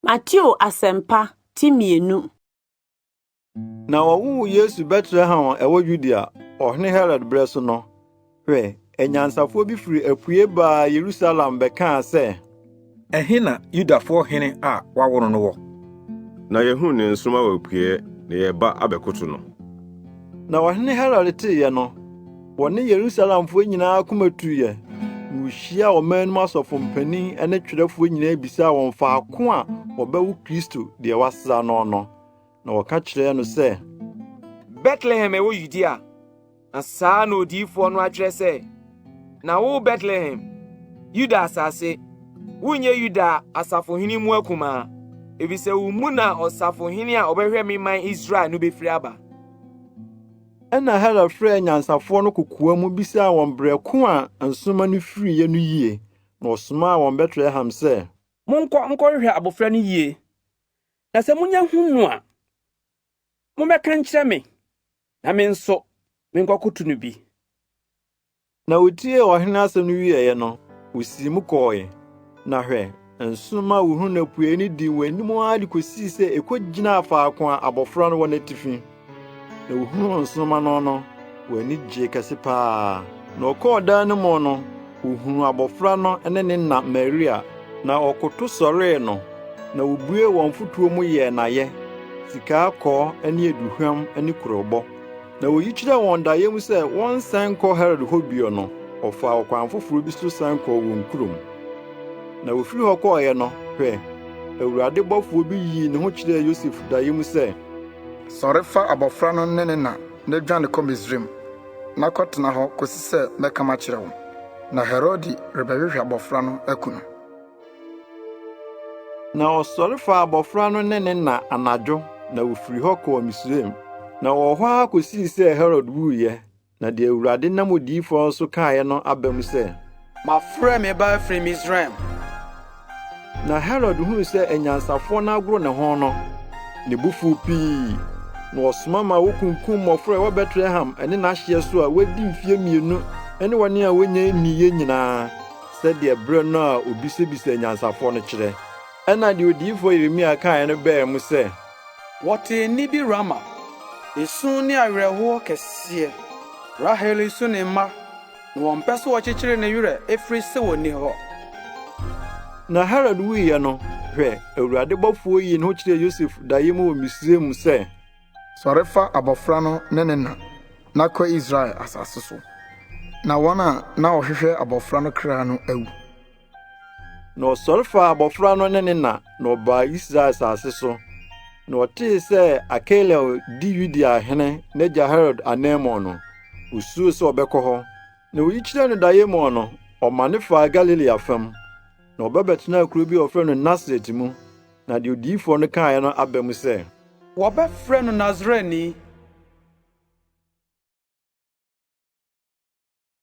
Matthew asempa timienu. Na wawu Yesu Bethlehem ewo Judea, ohne Herod breso no. Hwe, Anyansafo bi firi apue ba Jerusalem beka se, ehina Yudafo hene a wawono no wo. Na yehu ne nsoma wapue na yeba abekoto no. Na ohne Herod tiye no, wone Jerusalemfo nyina kumatuye. Nuhia omanum asofo mpani ene twerefo nyina ebisa won faako a obawu Kristo de wasra no no. Na waka kire no se, Bethlehem ewo Judea. Asa no odifo no akire se, na wo Bethlehem, Yuda asase, wunye Yuda asafohini mu akuma, ebise wo mu na osafohini a obehwe meman Israel no befiri aba. Ena Herod frɛ Anyansafo no kokoa mu bisa won brɛko a nsoma no firi ye no yie, na osoma won Bethlehem se, Nkɔhwehwɛ abofra no yie. Na sɛ munya hu no a, mommɛka nkyerɛ me, na me nso menkɔkoto no bi. Na otie ohene asɛm no wieye no, osi mu kɔe. Na hwɛ, nsoma wuhu na pue ni di w'anim a de kosi sɛ ekogina faako a abofra no wɔ n'atifi. Na wuhu nsoma no w'ani gye kɛse paa. Na ɔkɔɔ dan no mu no, wuhu abofra no ne ne na Maria, na ɔkoto sɔree no. Na obue wɔn fotuo mu yɛ n'ayɛ, sika akɔ ne aduhwam ne kurobɔ. Na oyi kyerɛ wɔn daeɛ mu sɛ wɔn san kɔ Herod hɔ bio no, ɔfa ɔkwan foforo bi so san kɔ wɔn kurom. Na ofiri hɔ kɔɔyɛ no, hwɛ, Awurade bɔfo bi yi ne ho kyerɛ Yosef daeɛ mu sɛ, sɔre fa abofra no ne ne na dwane kɔ Misraim, na kɔtena hɔ kosi sɛ mɛka makyerɛ wo. Na Herode rebɛhwehwɛ abofra no akuno. Na ɔsɔre fa abofra no ne ne na anadwo, na ofiri hɔ kɔɔ Misraim. Na wɔ hɔ a kosi sɛ Herod wuiɛ, na de Awurade nam odiyifo so kaeɛ no aba mu sɛ, Mafrɛ me ba firi Misraim. Na Herod huu sɛ Anyansafo no agoro ne ho no, ne bufu pii. Na ɔsoma ma wokunkum mmɔfra a wɔ Bethlehem ne n'ahyeɛ so a wadi mfie 2 ne wɔne a wonya nniye nyinaa, sɛdeɛ brɛ no a obisabisa Anyansafo no kyerɛ. Ɛna de odiyifo Yeremia kaeɛ no bɛɛ mu sɛ, Wɔte ni bi Rama, esu ne awerɛhoɔ kɛseɛ. Rahel isu ne mma, na wɔmpɛ so wɔkyekyere ne werɛ efiri sɛ wɔnni hɔ. Na Herod wuiɛ no, hwɛ, Awurade bɔfo yi ne ho kyerɛ Yosef daeɛ mu wɔ Misraim sɛ, sɔre fa abofra no ne ne na kɔ Israel asase so. Na wɔn a na ɔhwehwɛ abofra no kra no awu. Na ɔsɔre fa abofra no ne ne na ɔbaa Israel asase so. Na ɔtee sɛ Akeleo di Yudea hene n'agya Herod anamɔ no, osuo sɛ ɔbɛkɔ hɔ. Na oyi kyerɛ no daeɛ mu no, ɔmane faa Galilea fam. Na ɔbɛbɛtena kuro bi ɔfrɛ no Nasaret mu. Na de odiyifo no kaeɛ no aba mu sɛ, Wɔbɛfrɛ no Nasareni,